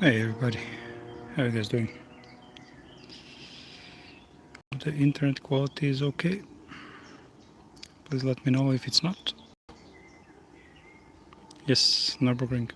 Hey everybody, how are you guys doing? The internet quality is okay. Please let me know if it's not. Yes, Nürburgring.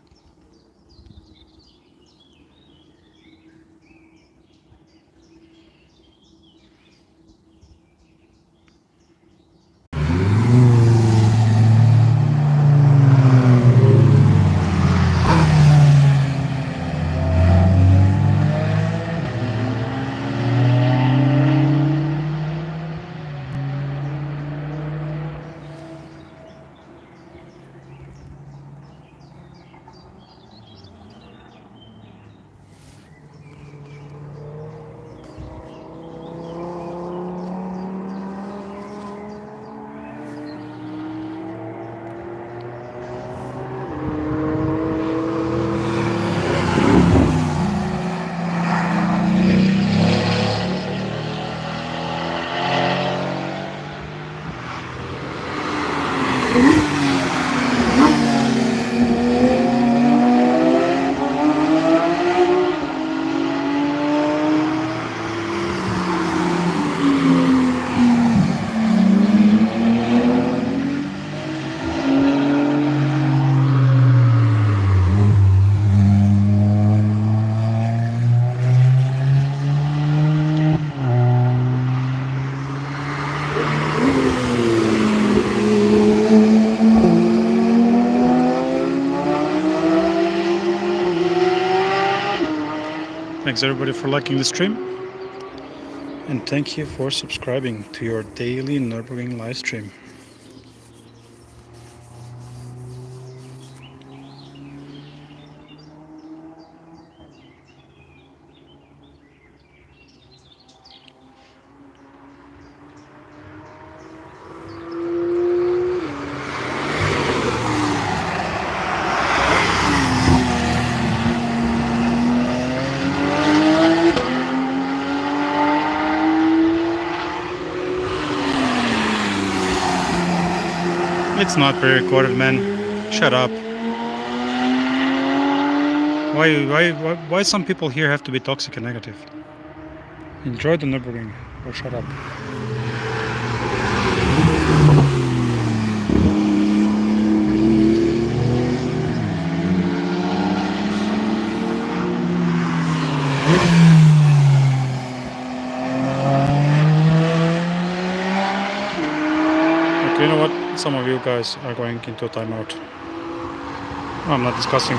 Thanks everybody for liking the stream, and thank you for subscribing to your daily Nürburgring live stream. It's not pre-recorded, man. Shut up. Why some people here have to be toxic and negative? Enjoy the Nürburgring or shut up. Okay, you know what? Some of you guys are going into a timeout. I'm not discussing.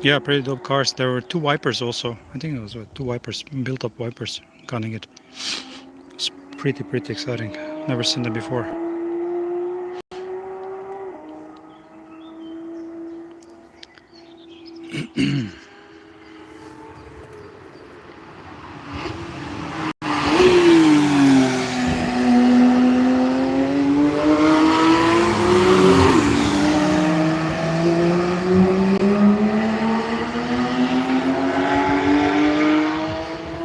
Yeah, pretty dope cars. There were two wipers also. I think it was two wipers, built-up wipers, gunning it. It's pretty exciting. Never seen them before.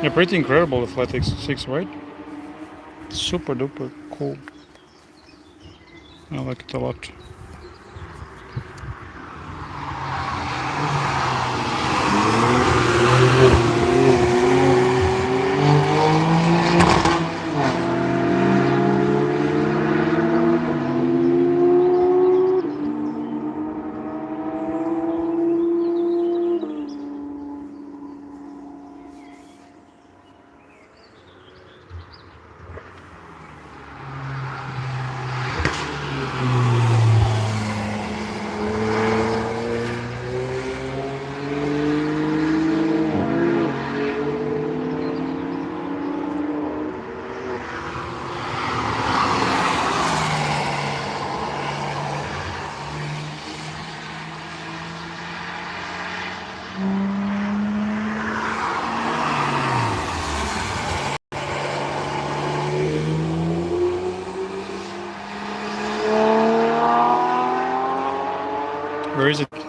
Yeah, pretty incredible the Flight X6, right? Super duper cool. I like it a lot.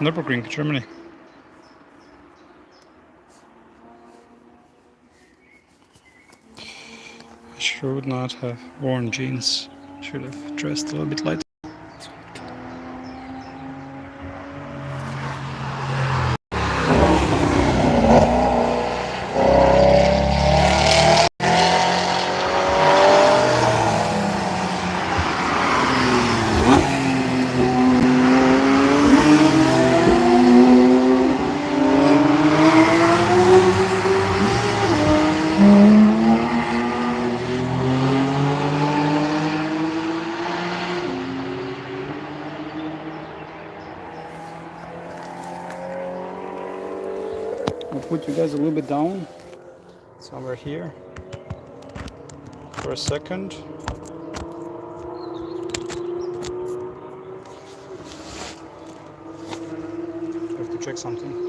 Nürburgring, Germany. I should not have worn jeans. Should have dressed a little bit lighter. I'll put you guys a little bit down, somewhere here, for a second. I have to check something.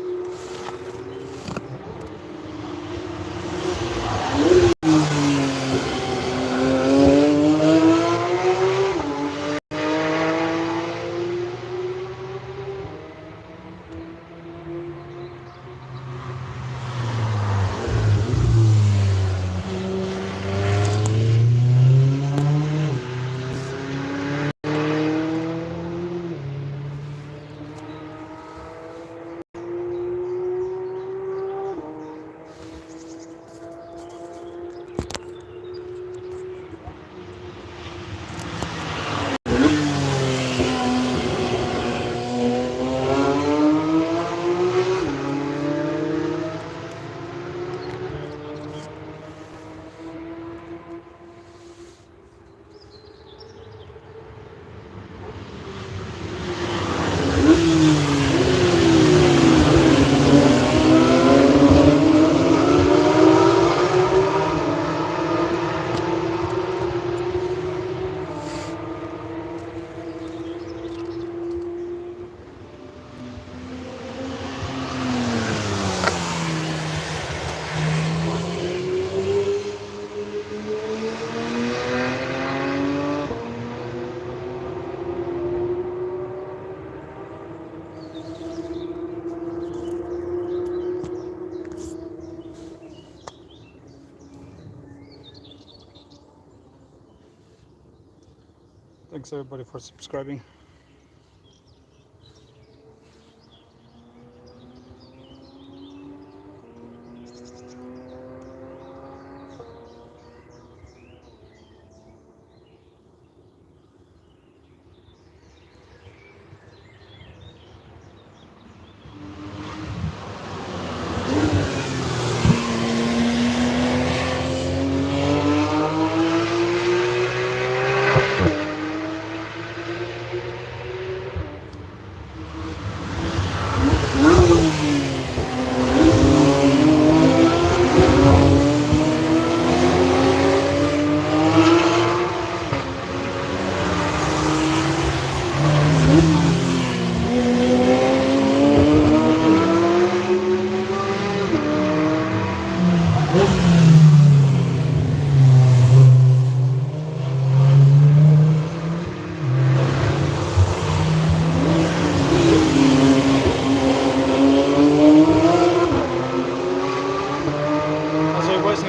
Thanks everybody for subscribing.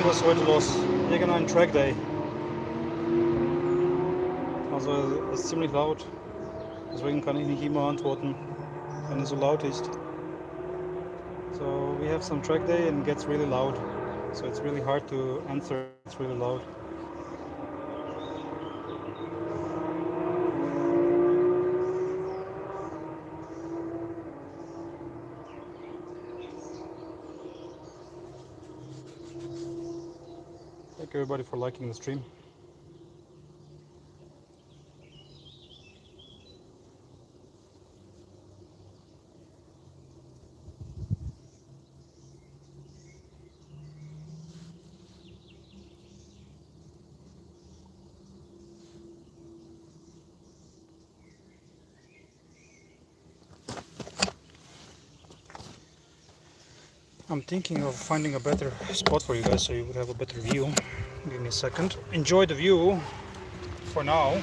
Was heute los? Irgendein Track Day. Also es ist ziemlich laut. Deswegen kann ich nicht immer antworten, wenn es so laut ist. So we have some track day and it gets really loud. So it's really hard to answer. It's really loud. Thank everybody for liking the stream. I'm thinking of finding a better spot for you guys so you would have a better view. Give me a second. Enjoy the view for now.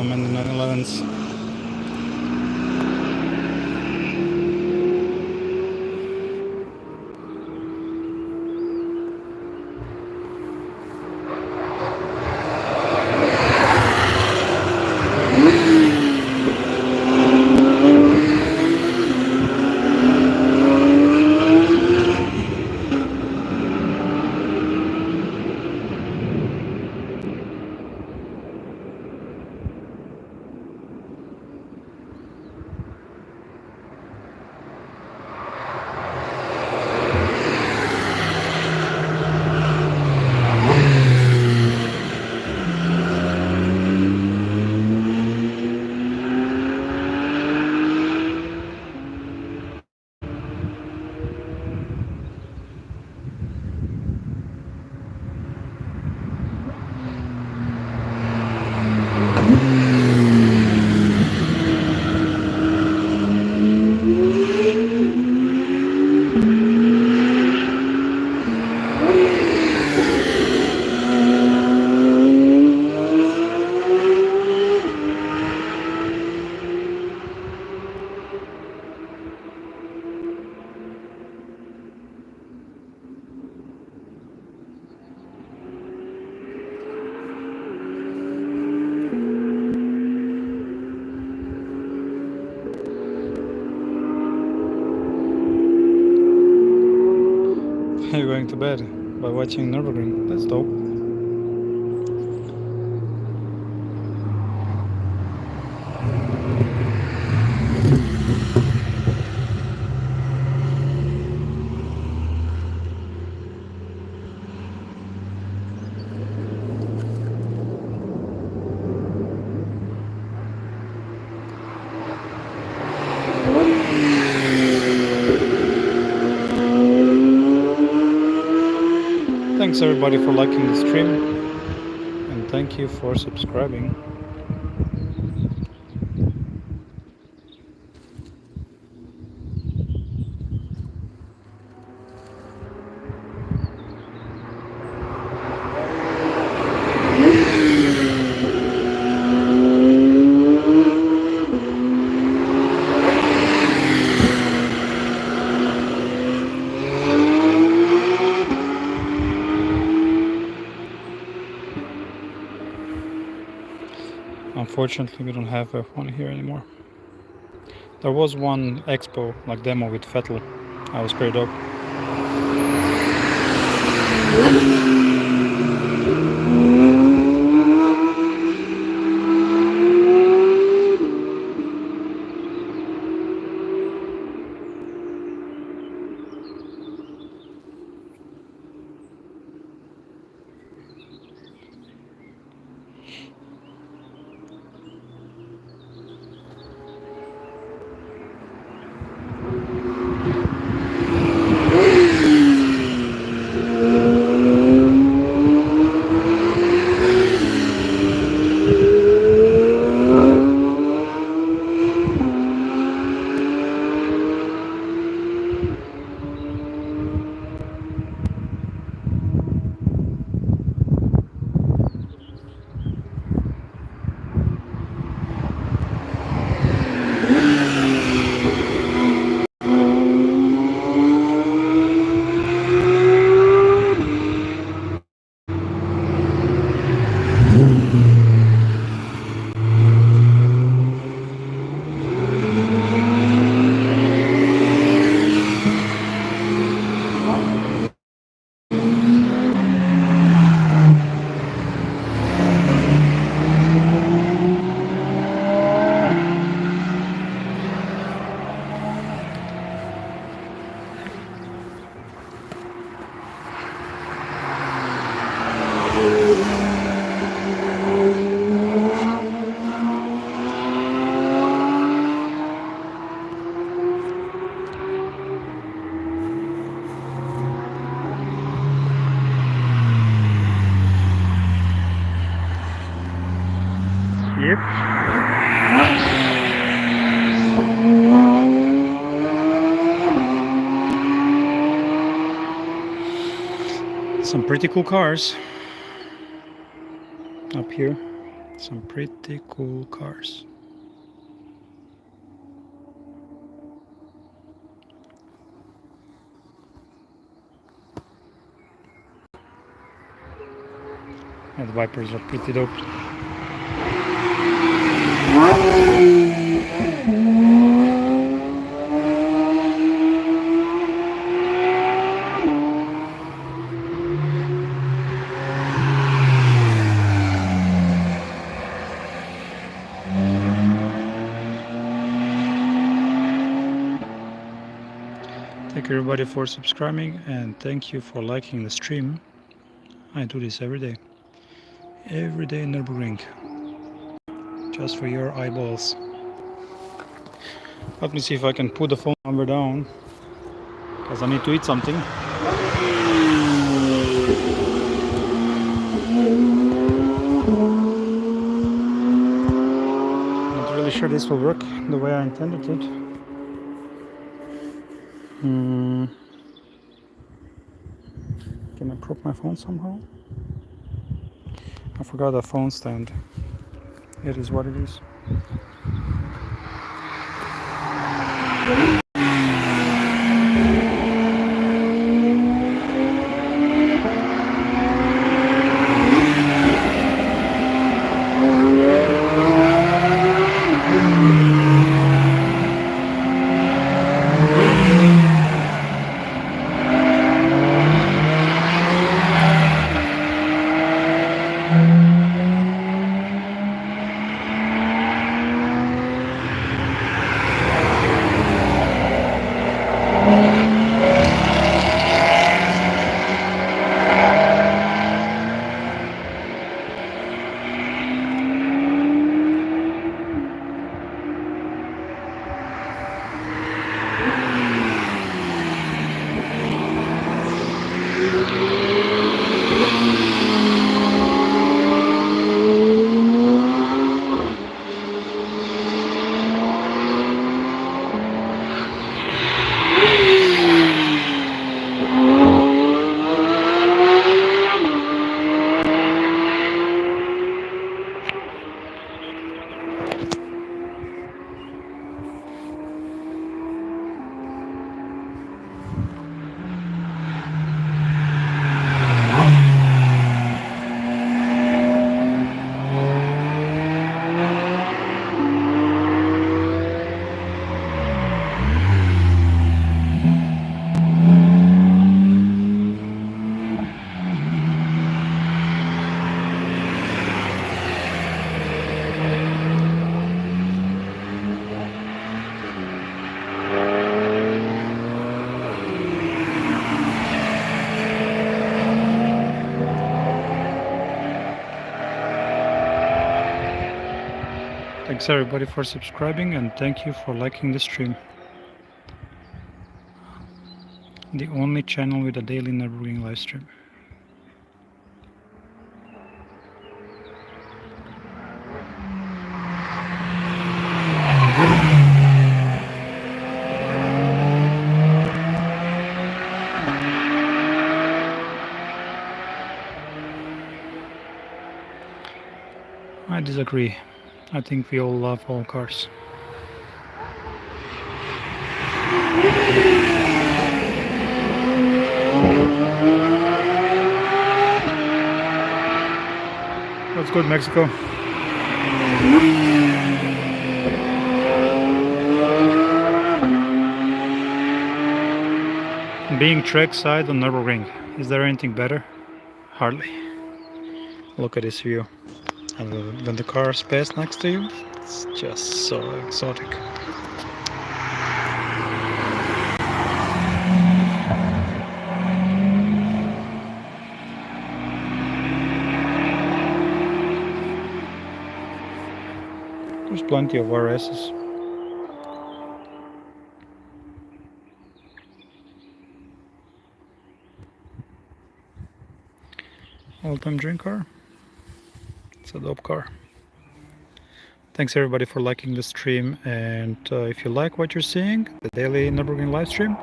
I'm in the 911s. You're going to bed by watching Nürburgring. That's dope. Thanks everybody for liking the stream, and thank you for subscribing. Unfortunately, we don't have one here anymore. There was one expo, like demo with Vettel. I was pretty dope. Yep. Some pretty cool cars up here. Some pretty cool cars. And the Vipers are pretty dope. Thank you everybody for subscribing, and thank you for liking the stream. I do this every day in Nürburgring, just for your eyeballs. Let me see if I can put the phone number down, because I need to eat something. Not really sure this will work the way I intended it. Can I prop my phone somehow? I forgot a phone stand. It is what it is. Thanks everybody for subscribing, and thank you for liking the stream. The only channel with a daily Nürburgring live stream. I disagree. I think we all love all cars. What's good, Mexico? Being trackside on Nürburgring, is there anything better? Hardly. Look at this view. And when the cars pass next to you, it's just so exotic. There's plenty of RSs. All-time dream car. It's a dope car. Thanks everybody for liking the stream, and if you like what you're seeing, the daily Nürburgring live stream,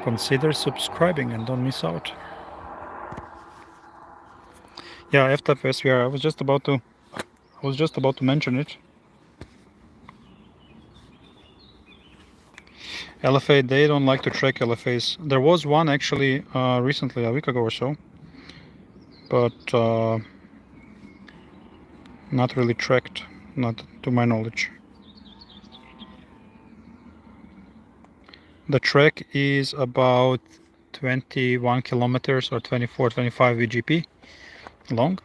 consider subscribing and don't miss out. Yeah, FTF SVR, I was just about to I was just about to mention it. LFA, they don't like to track LFAs. There was one actually recently, a week ago or so, but not really tracked, not to my knowledge. The trek is about 21 kilometers or 24-25 VGP long.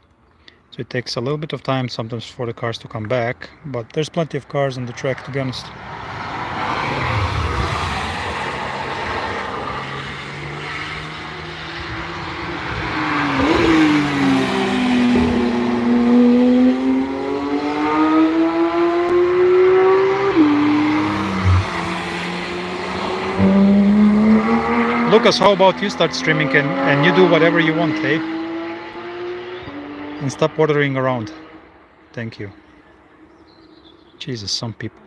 So it takes a little bit of time sometimes for the cars to come back, but there's plenty of cars on the track, to be honest. Lucas, how about you start streaming and you do whatever you want, hey? And stop ordering around. Thank you. Jesus, some people.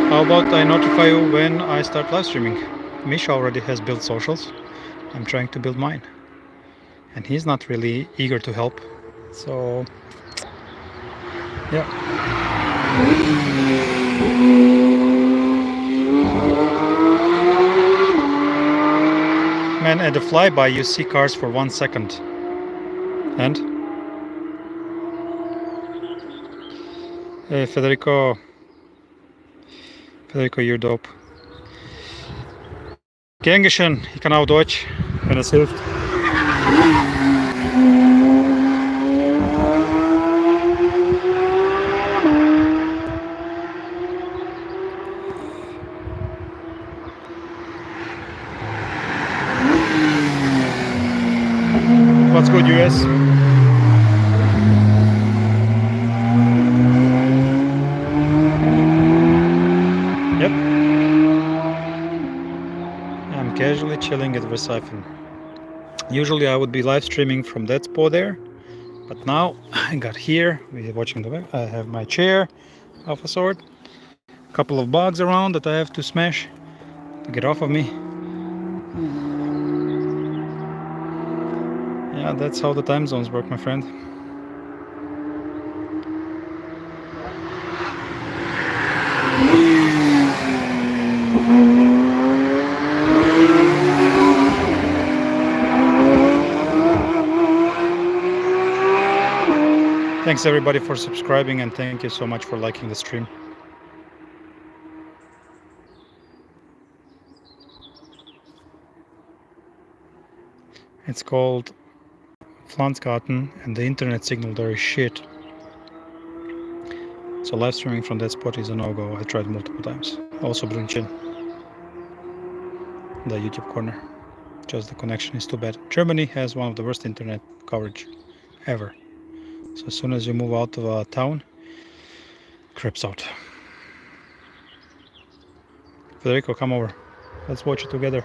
How about I notify you when I start live streaming? Misha already has built socials. I'm trying to build mine. And he's not really eager to help. So, yeah. Man, at the flyby you see cars for 1 second. And? Hey, Federico. Federico, you're dope. Gern geschehen, ich kann auch Deutsch, wenn es hilft. What's good, US? Yep. I'm casually chilling at Versailles. Usually I would be live streaming from that spot there, but now I got here. We're watching the web. I have my chair of a sort, a couple of bugs around that I have to smash to get off of me. Yeah, that's how the time zones work, my friend. Thanks everybody for subscribing, and thank you so much for liking the stream. It's called Flansgarten and the internet signal there is shit. So live streaming from that spot is a no-go. I tried multiple times. Also Brunchen, the YouTube corner. Just the connection is too bad. Germany has one of the worst internet coverage ever. So as soon as you move out of a town, craps out. Federico, come over. Let's watch it together.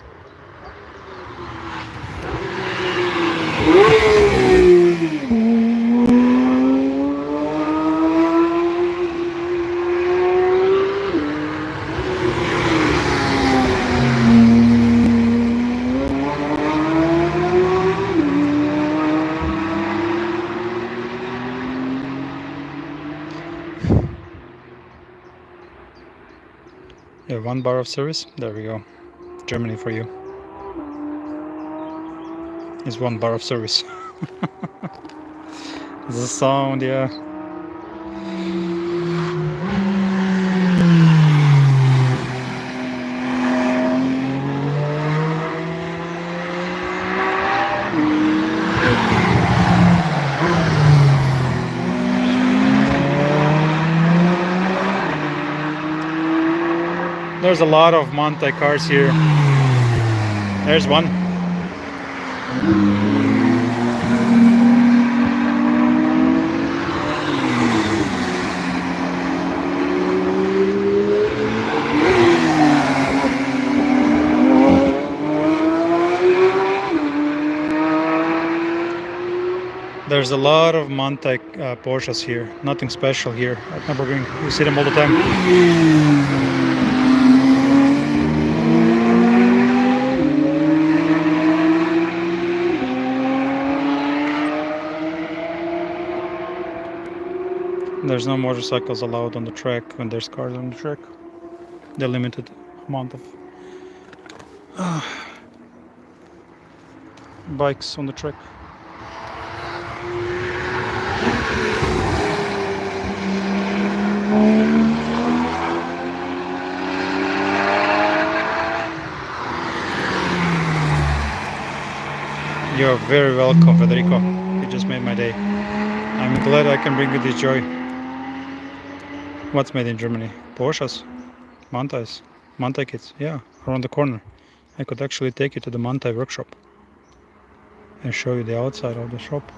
Yeah, 1 bar of service. There we go. Germany for you. Is 1 bar of service. The sound, yeah. There's a lot of Monte cars here. There's one. There's a lot of Mountain Porsches here. Nothing special here at Nürburgring. You see them all the time. There's no motorcycles allowed on the track when there's cars on the track. The limited amount of bikes on the track. You're very welcome, Federico. You just made my day. I'm glad I can bring you this joy. What's made in Germany? Porsches, Mantais, Mantai kits. Yeah, around the corner. I could actually take you to the Mantai workshop and show you the outside of the shop.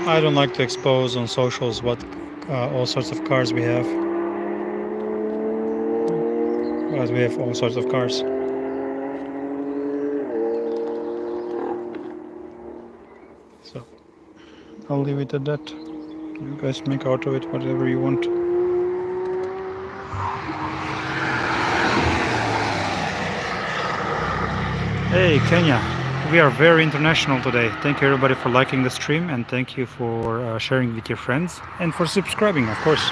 I don't like to expose on socials what all sorts of cars we have. But we have all sorts of cars. So I'll leave it at that. You guys make out of it whatever you want. Hey Kenya, we are very international today. Thank you everybody for liking the stream, and thank you for sharing with your friends and for subscribing, of course.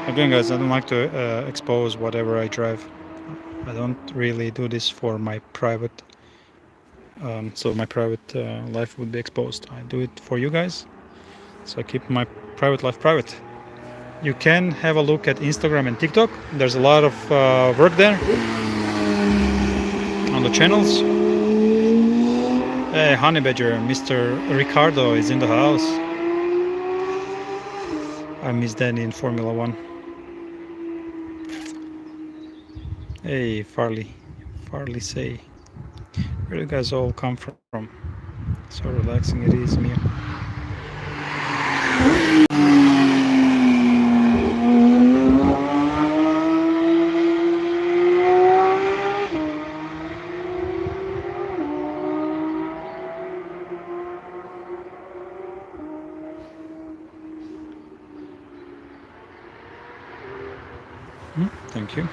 Again guys, I don't like to expose whatever I drive. I don't really do this for my private, so my private life would be exposed. I do it for you guys, so I keep my private life private. You can have a look at Instagram and TikTok. There's a lot of work there on the channels. Hey, Honey Badger, Mr. Ricardo is in the house. I miss Danny in Formula One. Hey, Farley say, where do you guys all come from? So relaxing it is, Mia. Thank you.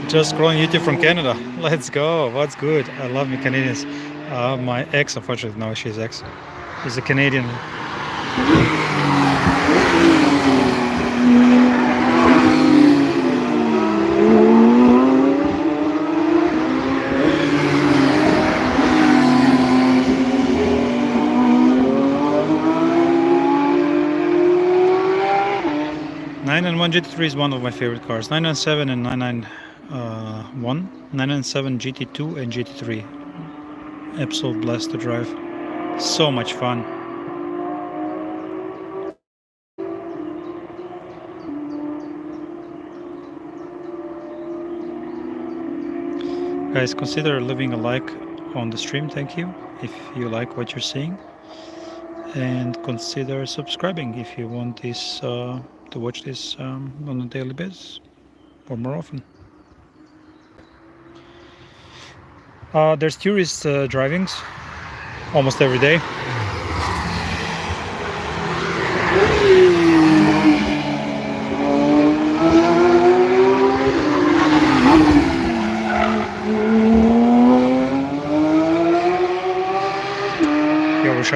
Just scrolling YouTube from Canada. Let's go. What's good? I love me Canadians. My ex, unfortunately, no, she's ex. Is a Canadian. .991 GT3 is one of my favorite cars. 997 and 991, 997 GT2 and GT3. Absolute blast to drive. So much fun. Guys, consider leaving a like on the stream, thank you, if you like what you're seeing. And consider subscribing if you want this to watch this on a daily basis or more often. There's tourist drivings almost every day.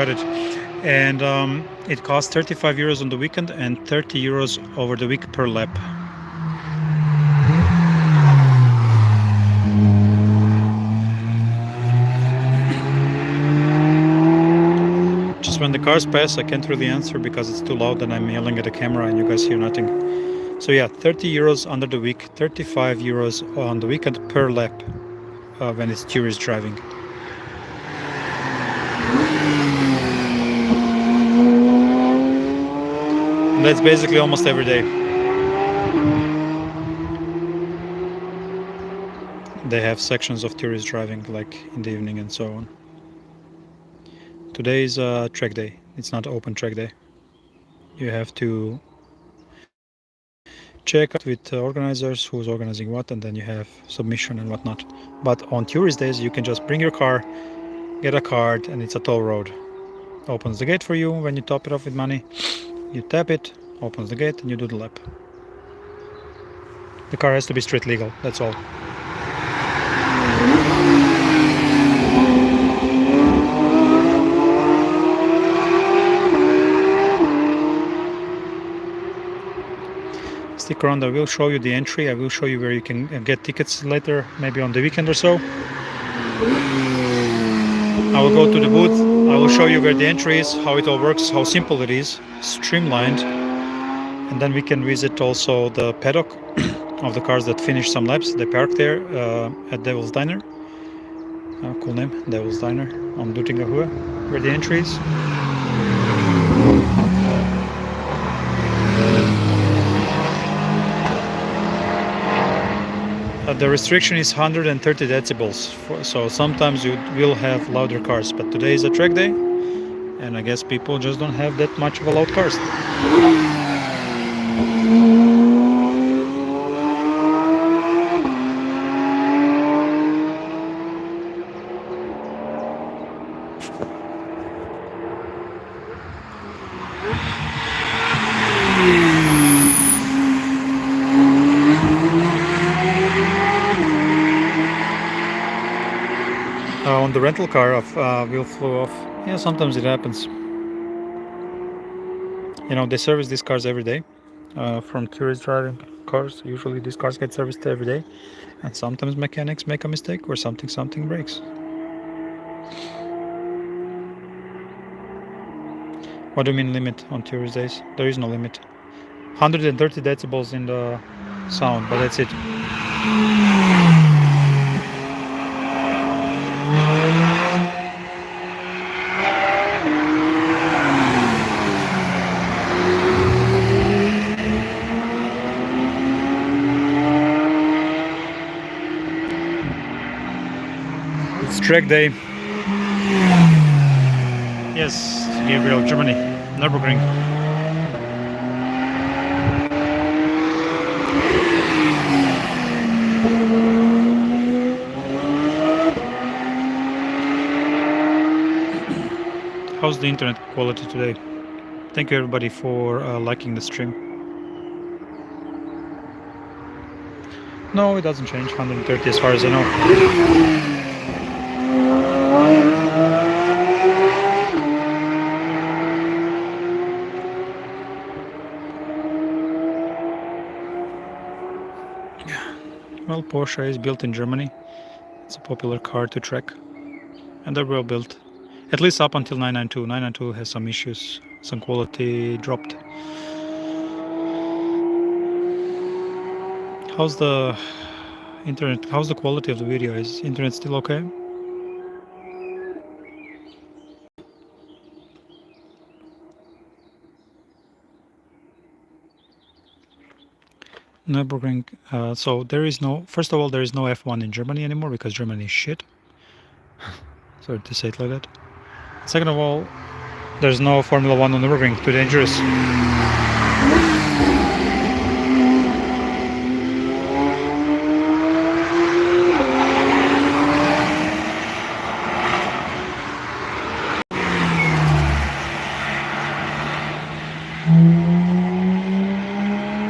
credit. And it costs 35 euros on the weekend and 30 euros over the week per lap. Just when the cars pass, I can't really answer because it's too loud and I'm yelling at the camera and you guys hear nothing. So yeah, 30 euros under the week, 35 euros on the weekend per lap when it's tourist driving. And that's basically almost every day. They have sections of tourist driving like in the evening and so on. Today is a track day. It's not open track day. You have to check out with organizers who's organizing what, and then you have submission and whatnot. But on tourist days, you can just bring your car, get a card, and it's a toll road. Opens the gate for you when you top it off with money. You tap it, opens the gate, and you do the lap. The car has to be street legal, that's all. Stick around, I will show you the entry, I will show you where you can get tickets later, maybe on the weekend or so. I will go to the booth, I will show you where the entry is, how it all works, how simple it is, streamlined. And then we can visit also the paddock of the cars that finish some laps. They park there at Devil's Diner. Cool name, Devil's Diner on Duttingerhöhe, where the entry is. The restriction is 130 decibels, so sometimes you will have louder cars, but today is a track day, and I guess people just don't have that much of a loud cars. On the rental car, wheel flew off. Yeah, sometimes it happens. You know, they service these cars every day from tourist driving cars. Usually these cars get serviced every day, and sometimes mechanics make a mistake or something breaks. What do you mean limit on tourist days? There is no limit. 130 decibels in the sound, but that's it. It's track day. Yes, Gabriel, Germany, Nürburgring. How's the internet quality today? Thank you everybody for liking the stream. No, it doesn't change. 130 as far as I know. Well, Porsche is built in Germany. It's a popular car to track, and they're well built. At least up until 992. 992 has some issues, some quality dropped. How's the internet? How's the quality of the video? Is internet still okay? Nürburgring. So there is no. First of all, there is no F1 in Germany anymore because Germany is shit. Sorry to say it like that. Second of all, there's no Formula 1 on Nürburgring. Too dangerous.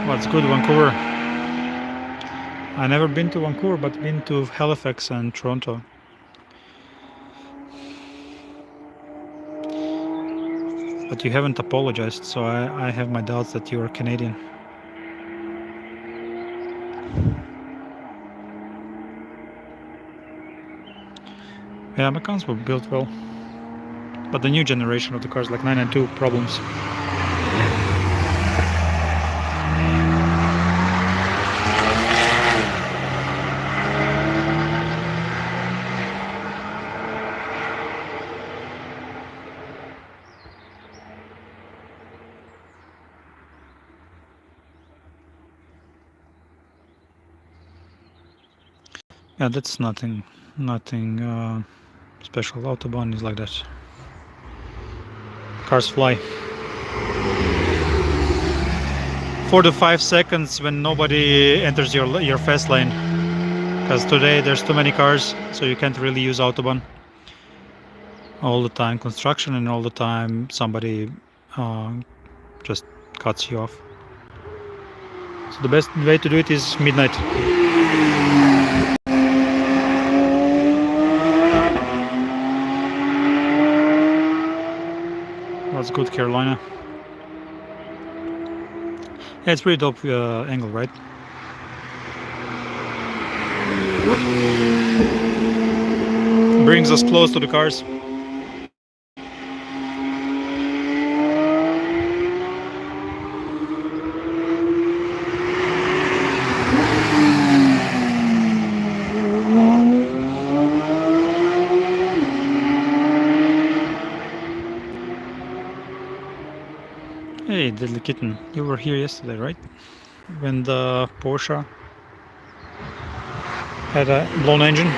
What's good, Vancouver? I never been to Vancouver, but been to Halifax and Toronto. But you haven't apologized, so I have my doubts that you are Canadian. Yeah, my cars were built well. But the new generation of the cars, like 992, problems. Yeah, that's nothing special. Autobahn is like that. Cars fly. 4 to 5 seconds when nobody enters your fast lane. Because today there's too many cars, so you can't really use Autobahn. All the time construction, and all the time somebody just cuts you off. So the best way to do it is midnight. That's good, Carolina. Yeah, it's pretty dope angle, right? Brings us close to the cars. Hey, Deadly Kitten, you were here yesterday, right? When the Porsche had a blown engine.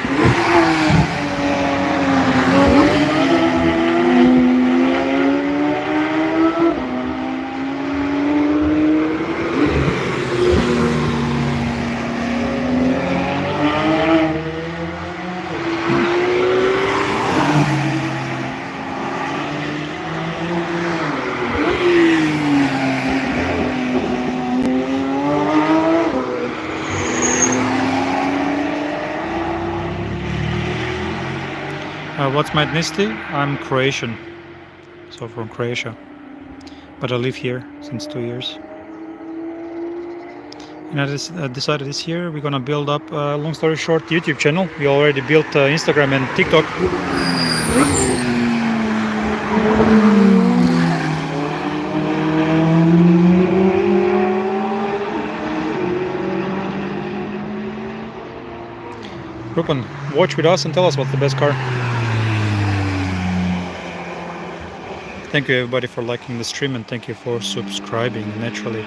What's my ethnicity? I'm Croatian, so from Croatia, but I live here since 2 years. And I decided this year we're gonna build up a Long Story Short YouTube channel. We already built Instagram and TikTok. Rupan, watch with us and tell us what's the best car. Thank you everybody for liking the stream, and thank you for subscribing. Naturally,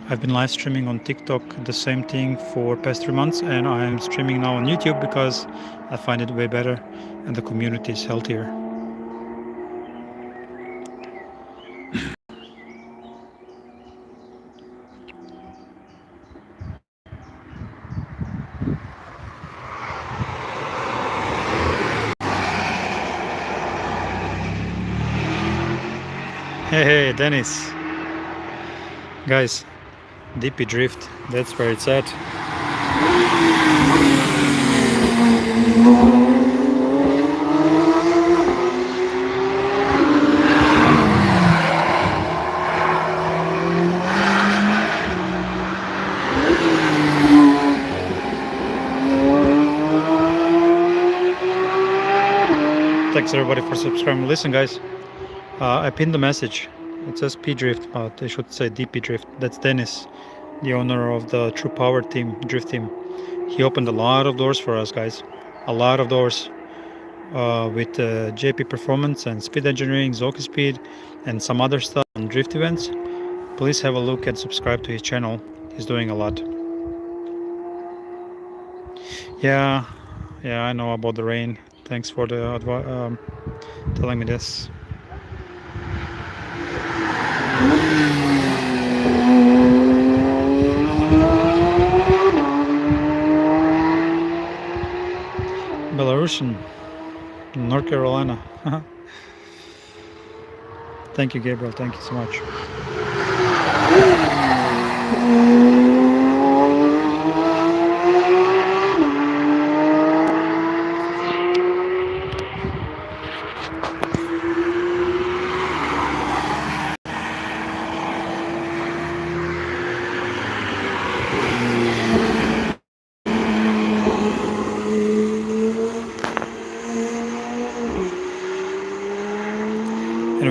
I've been live streaming on TikTok, the same thing for past 3 months, and I'm streaming now on YouTube because I find it way better and the community is healthier. Hey, Dennis. Guys, DP Drift, that's where it's at. Thanks everybody for subscribing. Listen guys, I pinned the message. It says P Drift, but they should say DP Drift. That's Dennis, the owner of the True Power team, Drift team. He opened a lot of doors for us guys. A lot of doors with JP Performance and Speed Engineering, Zoki Speed, and some other stuff on drift events. Please have a look and subscribe to his channel. He's doing a lot. Yeah, I know about the rain. Thanks for the telling me this. Belarusian, North Carolina. Thank you, Gabriel. Thank you so much.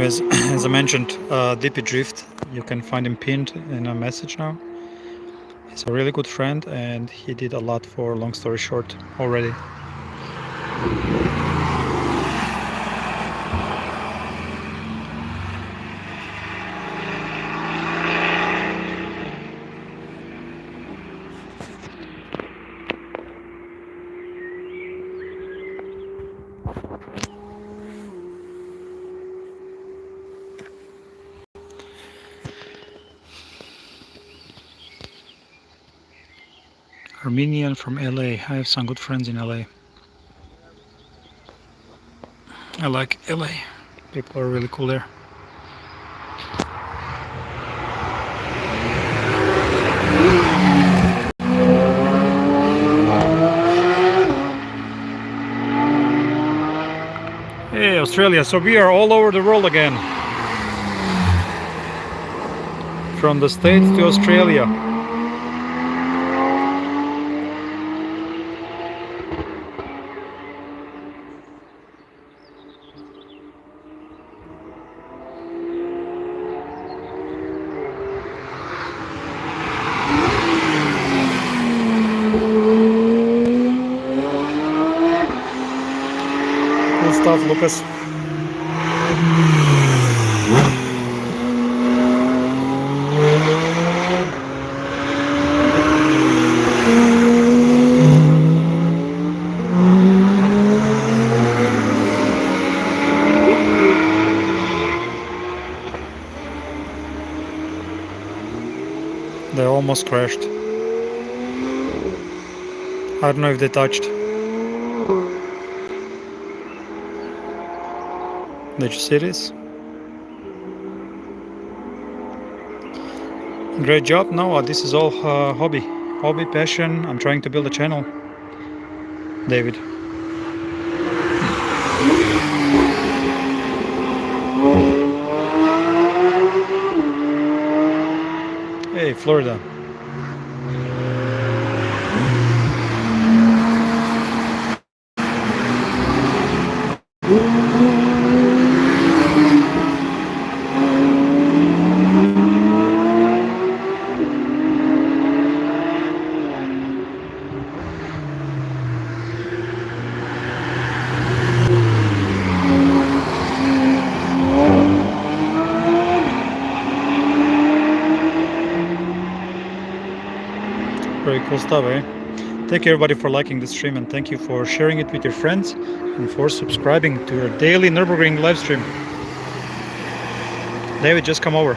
anyways, as I mentioned, DP Drift, you can find him pinned in a message now. He's a really good friend and he did a lot for Long Story Short already. Armenian from LA. I have some good friends in LA. I like LA. People are really cool there. Hey, Australia. So we are all over the world again. From the States to Australia. Cool stuff, Lucas. They almost crashed. I don't know if they touched. Did you see this? Great job. No, this is all hobby, passion. I'm trying to build a channel. David. Hey, Florida. Very cool stuff, eh? Thank you everybody for liking this stream and thank you for sharing it with your friends and for subscribing to your daily Nürburgring live stream. David, just come over.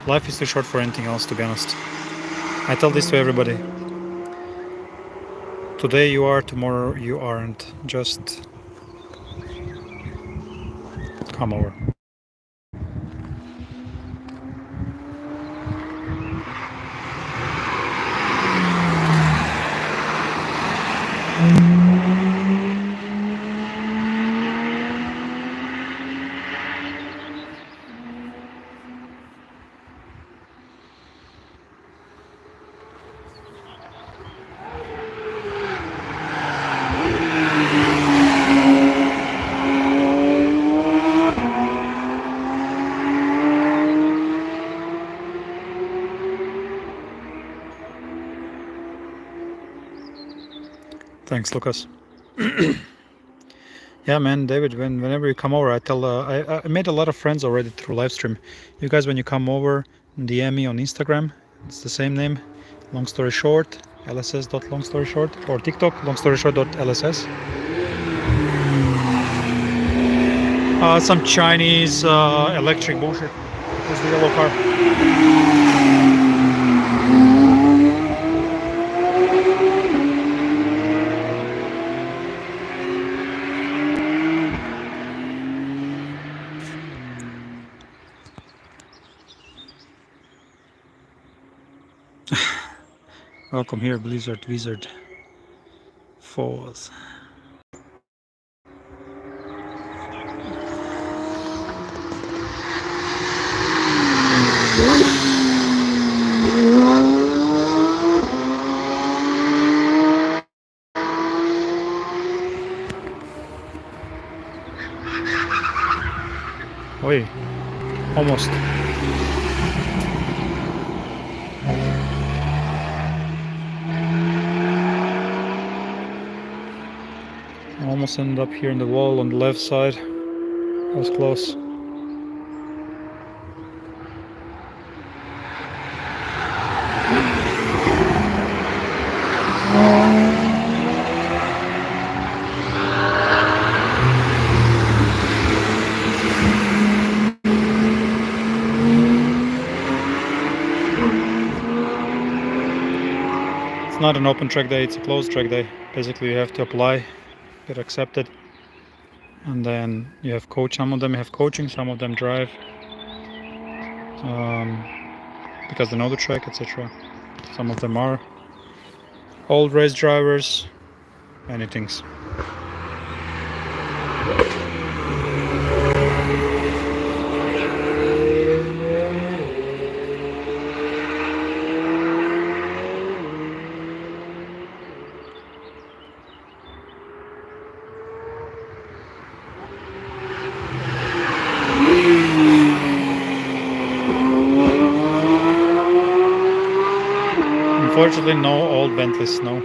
Life is too short for anything else, to be honest. I tell this to everybody. Today you are, tomorrow you aren't. Just come over. Thanks, Lucas. Yeah, man, David, whenever you come over, I tell, I made a lot of friends already through live stream. You guys, when you come over, DM me on Instagram. It's the same name, Long Story Short, lss.longstoryshort, or TikTok, longstoryshort.lss. Some Chinese electric bullshit. There's the yellow car. Welcome here, Blizzard Wizard. Falls. Almost. Almost ended up here in the wall on the left side. That was close. It's not an open track day, it's a closed track day. Basically you have to apply, get accepted, and then you have coach. Some of them have coaching, some of them drive because they know the track, etc. Some of them are old race drivers, many things. Unfortunately, no old Bentleys, no.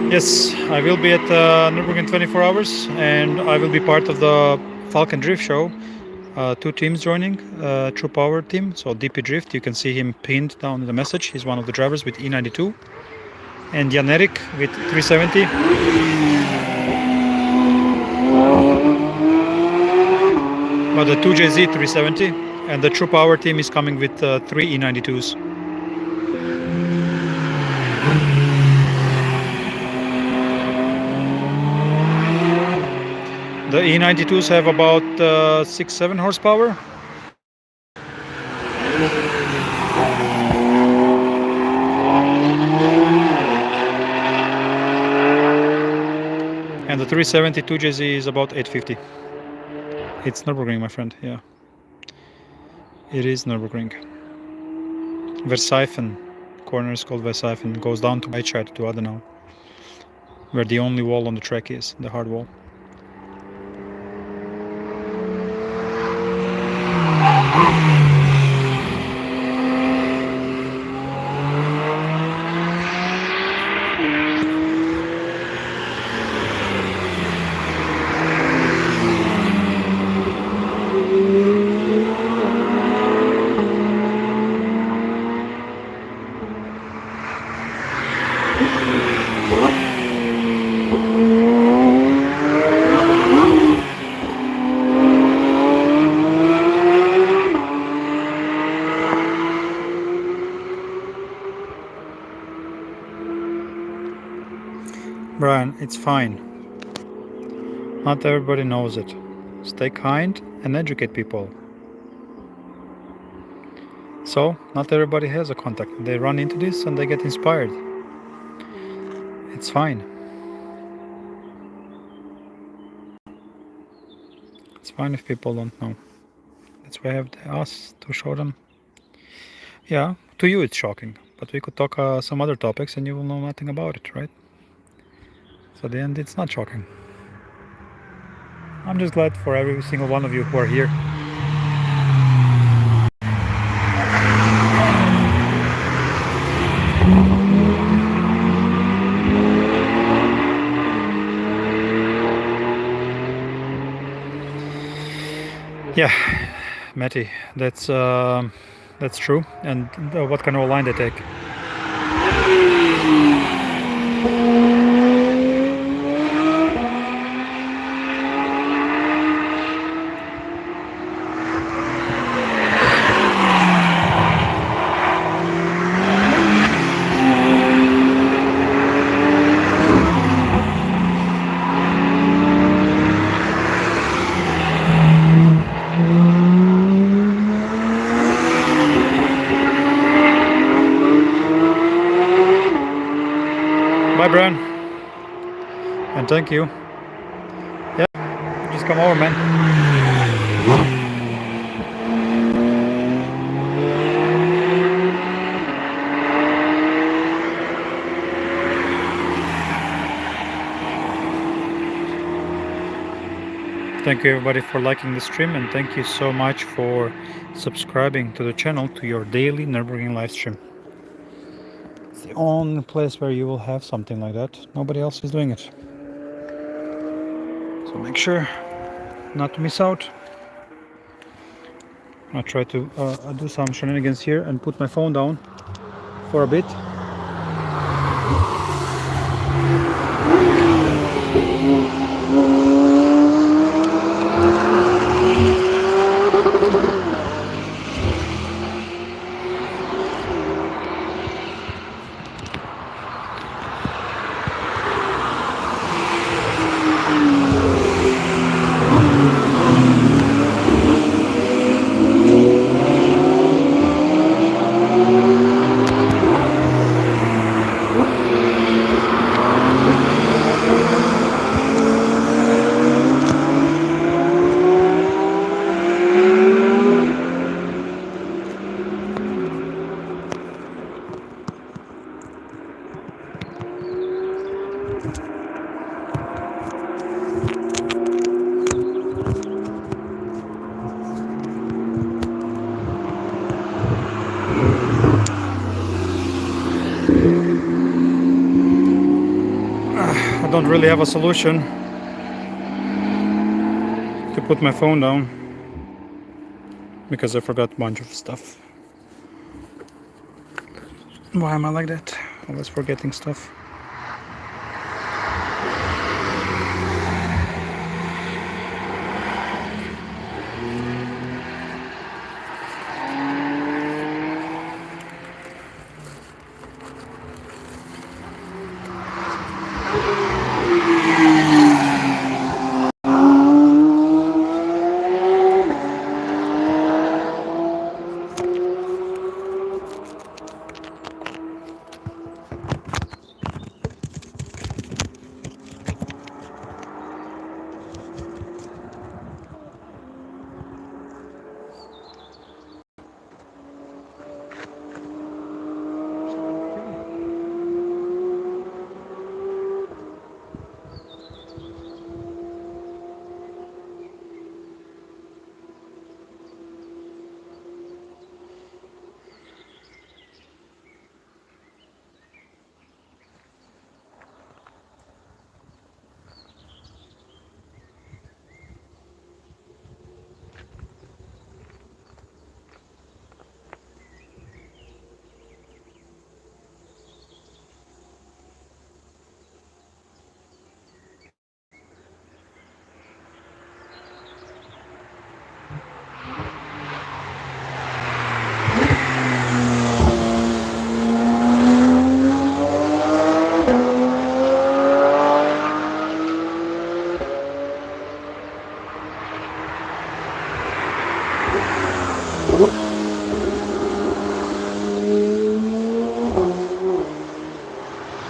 Yes, I will be at Nürburgring 24 hours, and I will be part of the Falcon Drift show. 2 teams joining, True Power team, so DP Drift, you can see him pinned down in the message. He's one of the drivers with E92, and Jan Erik with 370. But the 2JZ 370, and the True Power team is coming with 3 E92s. The E92s have about 6-7 horsepower. And the 372 JZ is about 850. It's Nürburgring, my friend, yeah. It is Nürburgring. Verseifen. Corner is called Verseifen. Goes down to Eichheit to Adenau, where the only wall on the track is, the hard wall. Brian, it's fine. Not everybody knows it. Stay kind and educate people. So, not everybody has a contact. They run into this and they get inspired. It's fine. It's fine if people don't know. That's why I have us to show them. Yeah, to you it's shocking, but we could talk some other topics and you will know nothing about it, right? So at the end, it's not shocking. I'm just glad for every single one of you who are here. Yeah, Matty, that's true. And what kind of a line they take? Bye, Brian. And thank you. Yeah, just come over, man. Thank you everybody for liking the stream, and thank you so much for subscribing to the channel, to your daily Nürburgring live stream. It's the only place where you will have something like that. Nobody else is doing it. So make sure not to miss out. I'll try to do some shenanigans here and put my phone down for a bit. I don't really have a solution to put my phone down because I forgot a bunch of stuff. Why am I like that? Always forgetting stuff.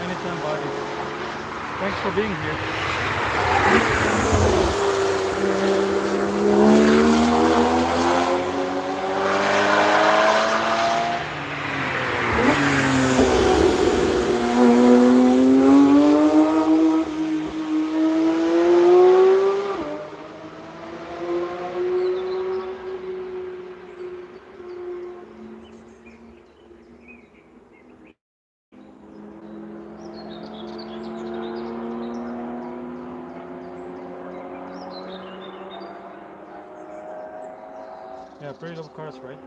Anytime, buddy. Thanks for being here. Yeah, pretty little cars, right?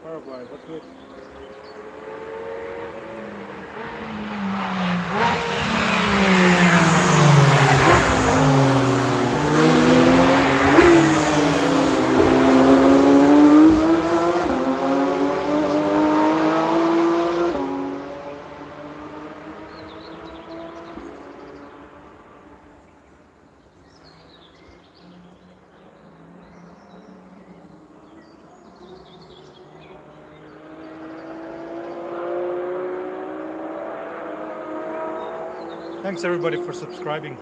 Paraguay, that's good. Thanks everybody for subscribing.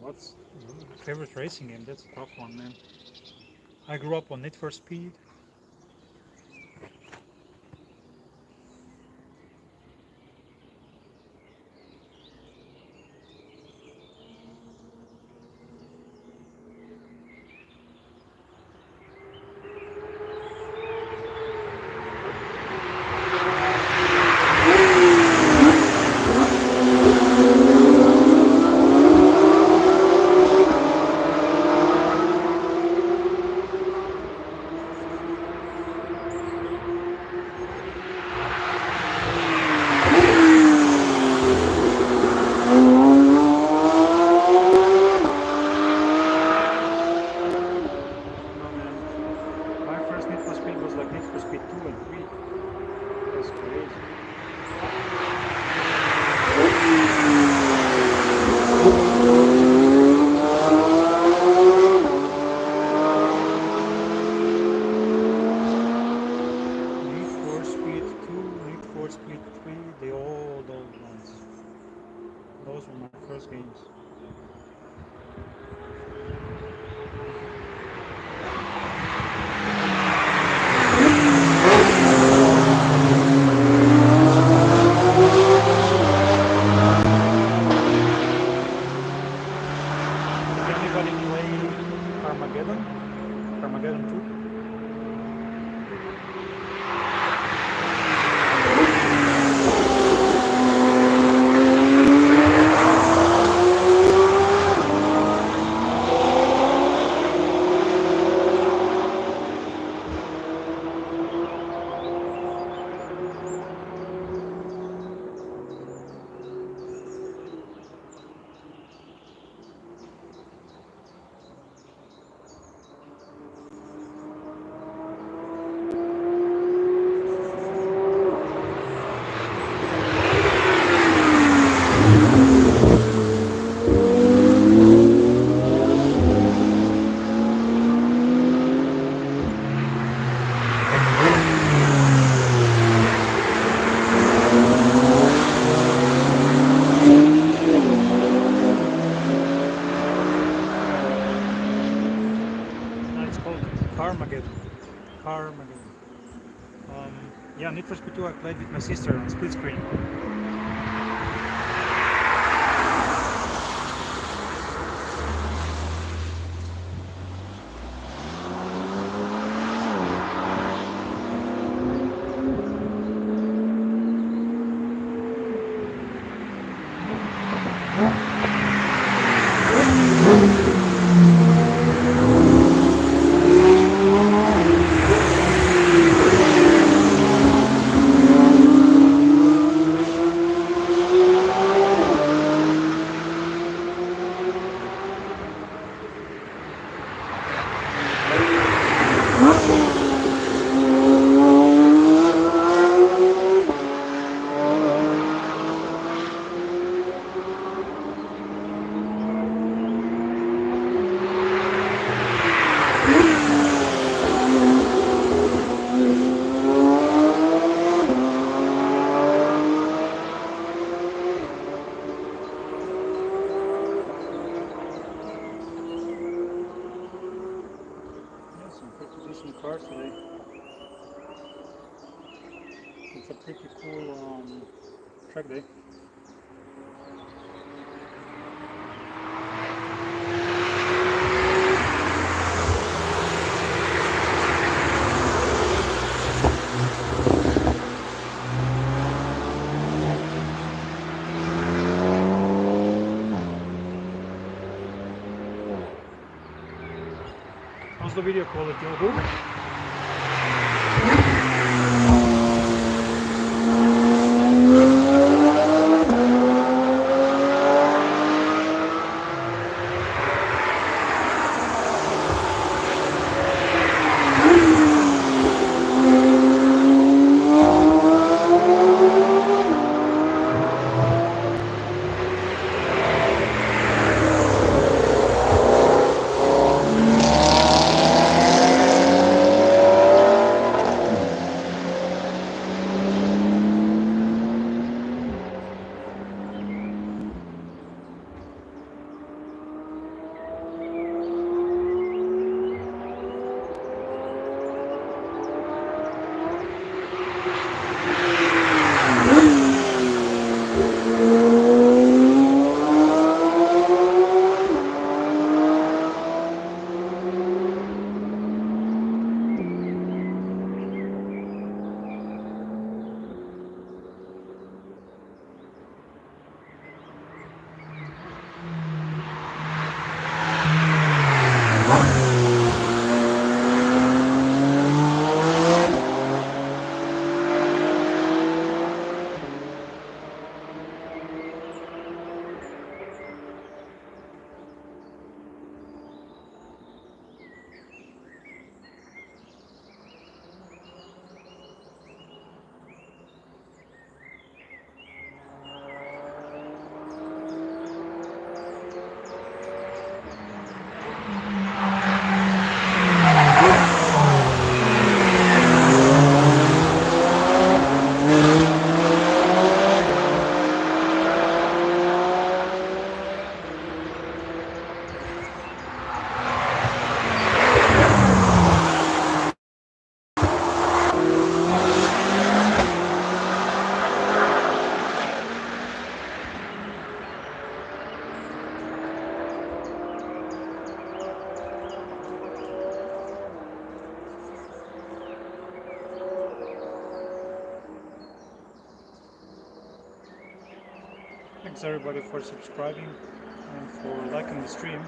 What's your favorite racing game? That's a tough one, man. I grew up on Need for Speed. Yeah, Need for Speed 2 I played with my sister on split screen. Decent cars today. It's a pretty cool track day. How's the video quality? Good? Thanks everybody for subscribing and for liking the stream.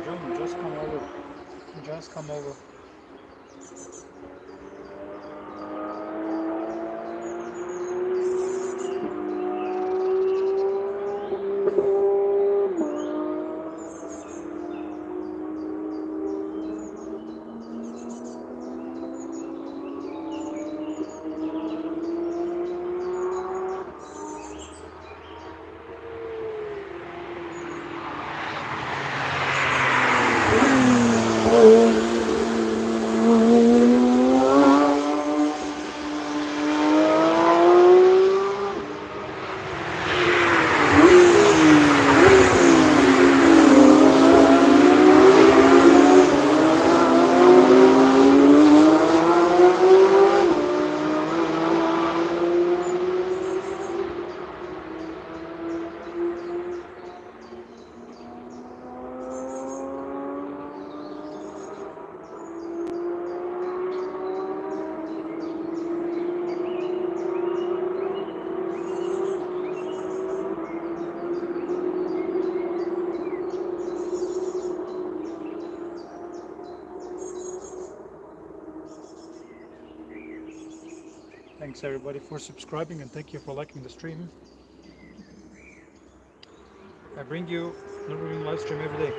John, just come over. Thanks everybody for subscribing and thank you for liking the stream. I bring you Nürburgring live stream every day.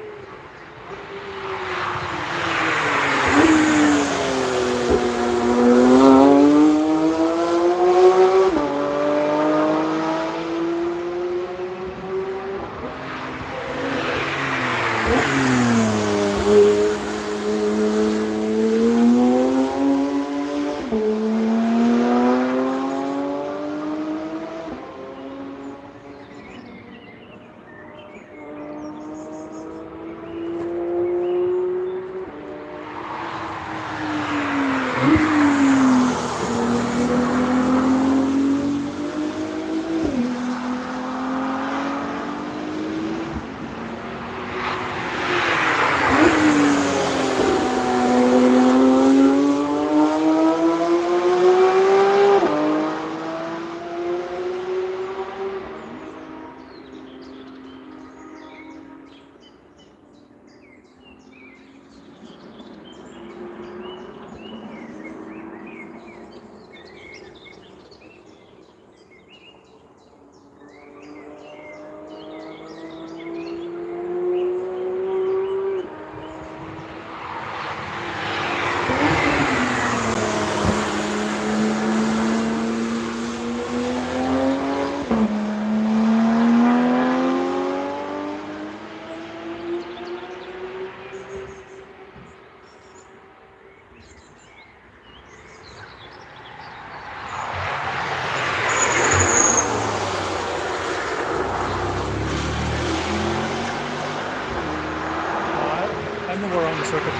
I move around the circuit.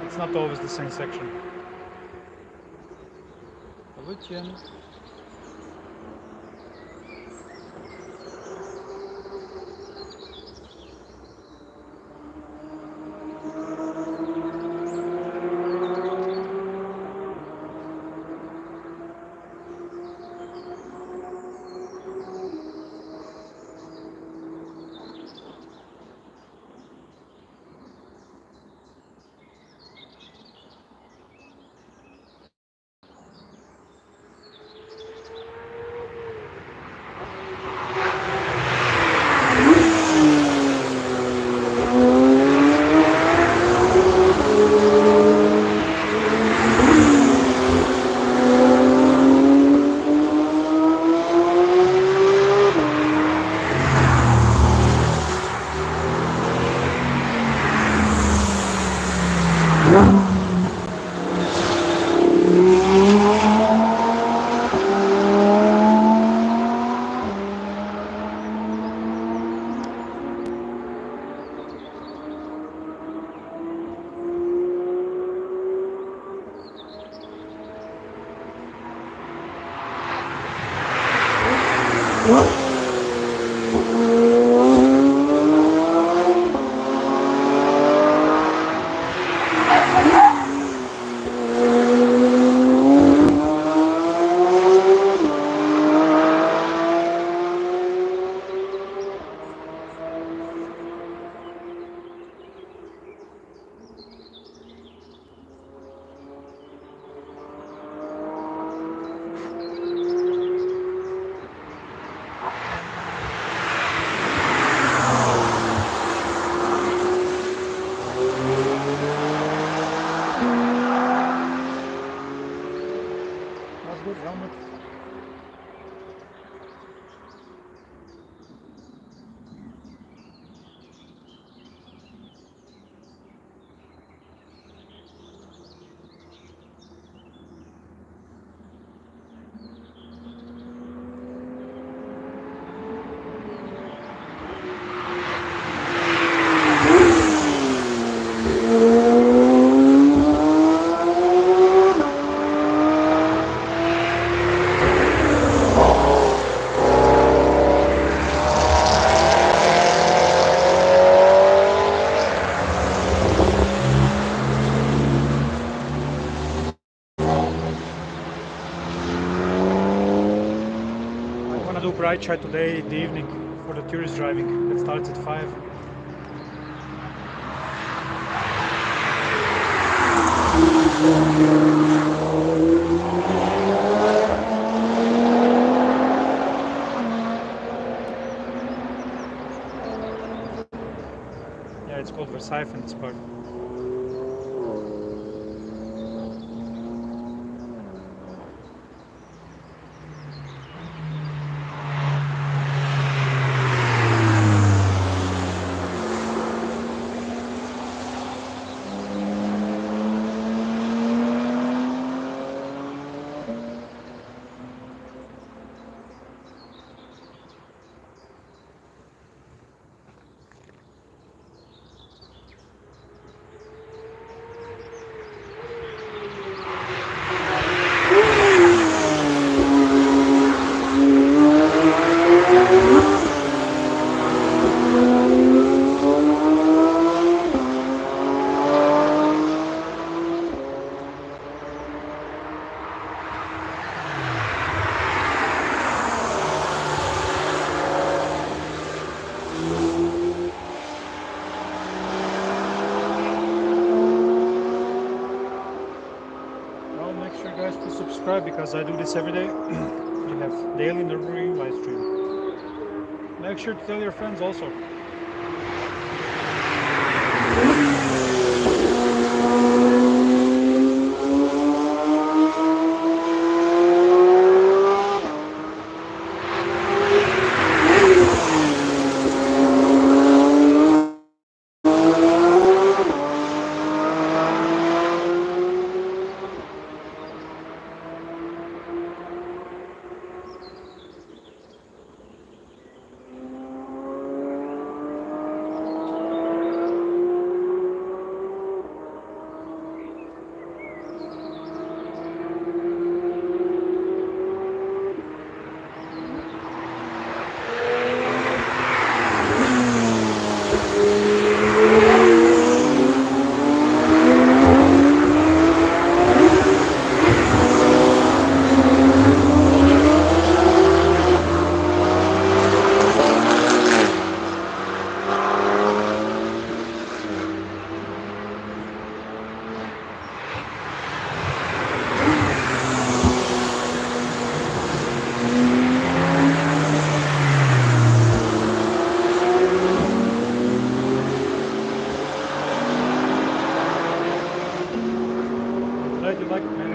It's not always the same section. Полетим. That's good, helmet. I'm gonna do bright shot today in the evening for the tourist driving that starts at 5. Yeah, it's called Versailles in this part. Make sure guys to subscribe because I do this every day. We have daily Nürburgring live stream. Make sure to tell your friends also. Glad you like it, man.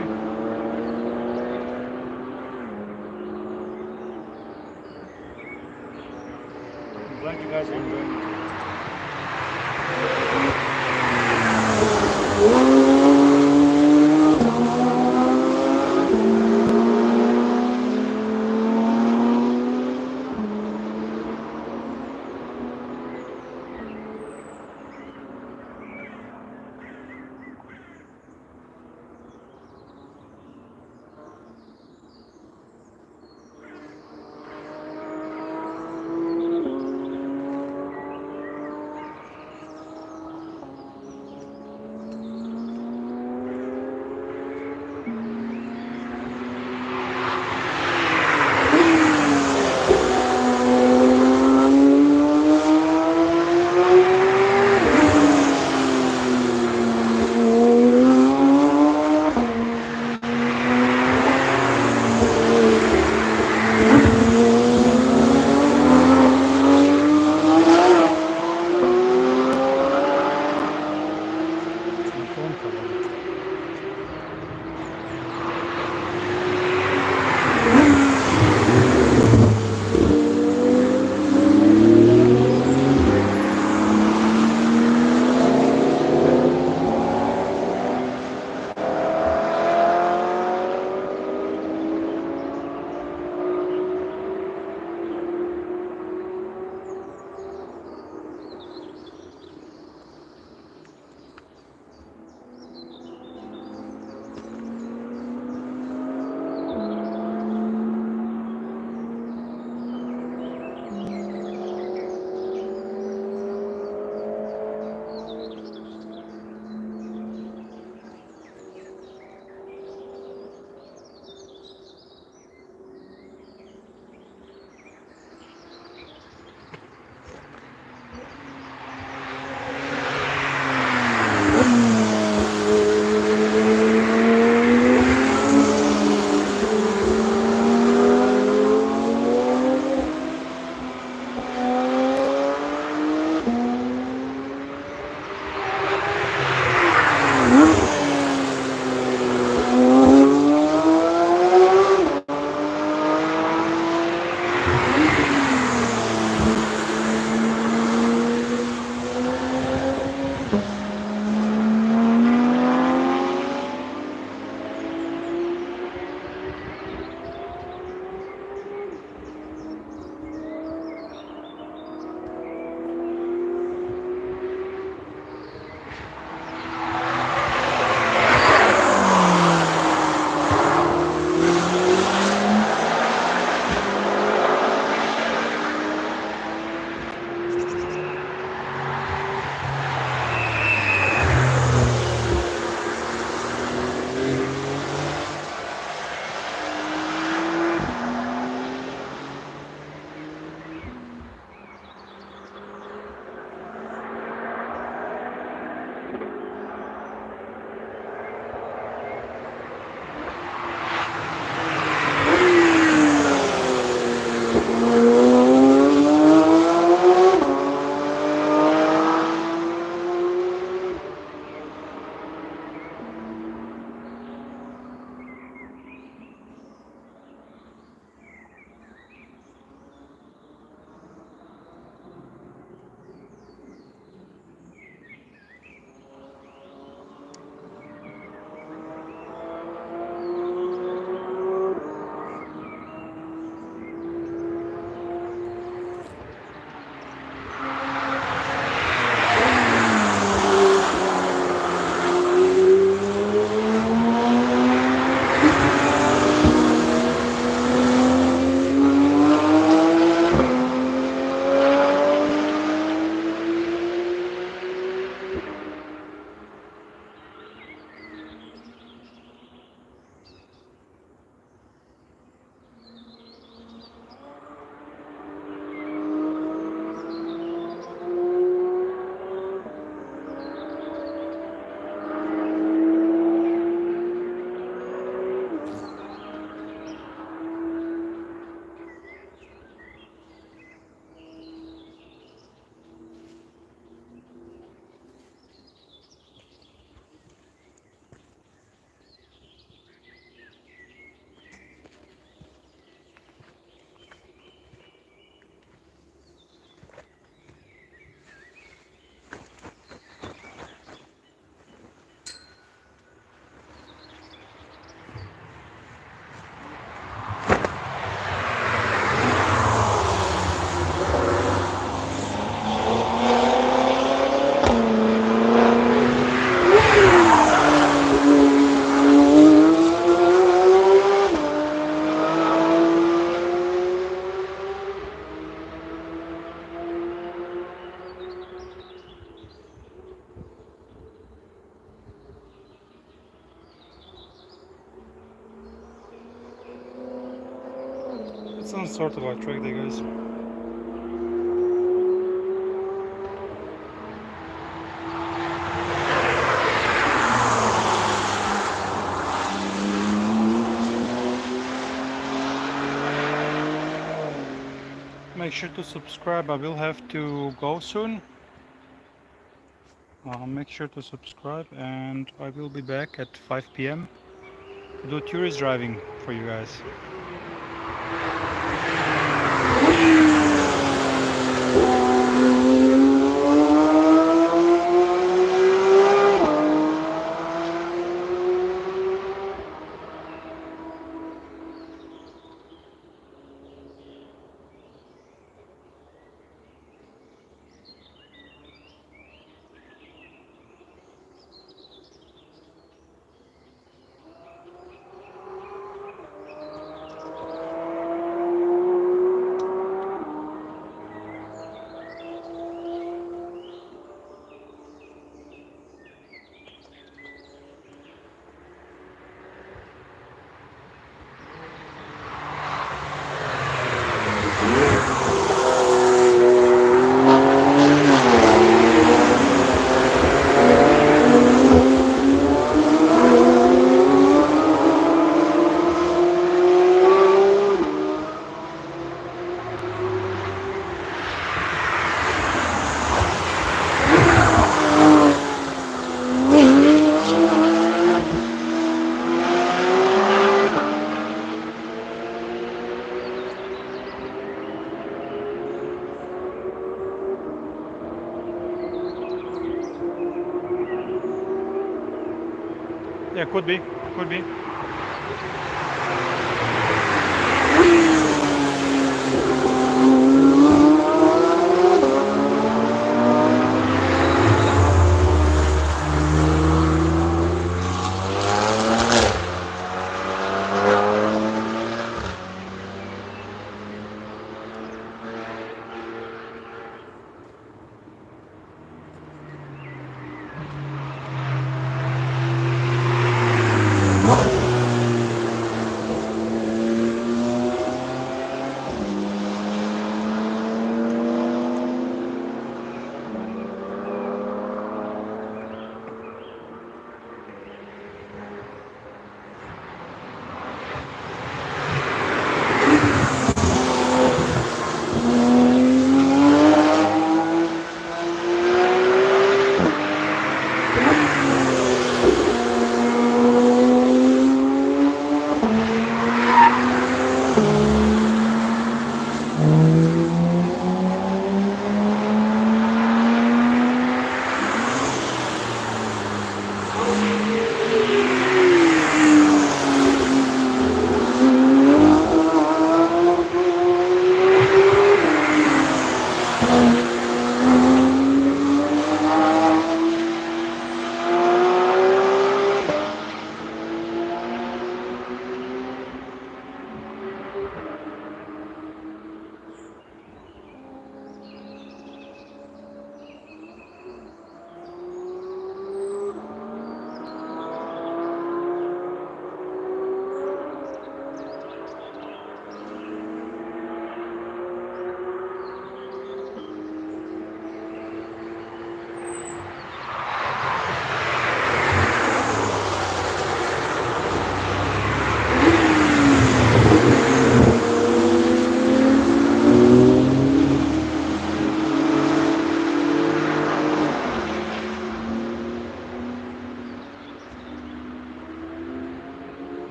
I'm glad you guys are enjoying it. Some sort of a track day, guys. Make sure to subscribe. I will have to go soon. Make sure to subscribe, and I will be back at 5 p.m. to do tourist driving for you guys. Yeah, could be, could be.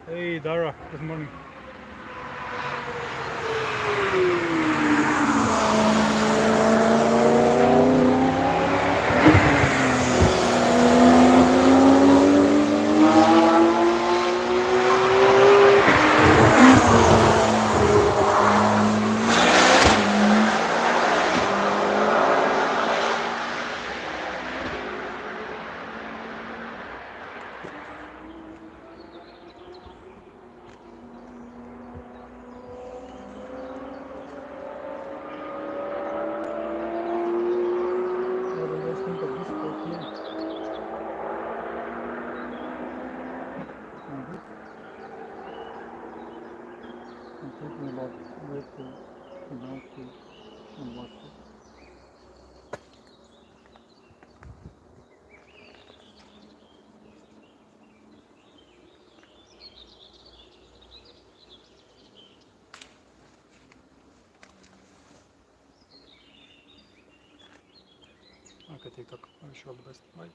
Hey Dara, good morning. thinking about where to and how to and what to. Okay, TikTok. I wish you all the best. Bye.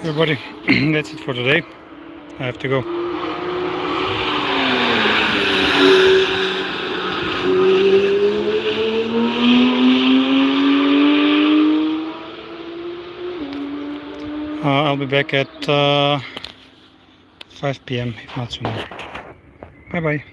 Everybody, that's it for today. I have to go. I'll be back at 5 p.m. if not sooner. Bye bye.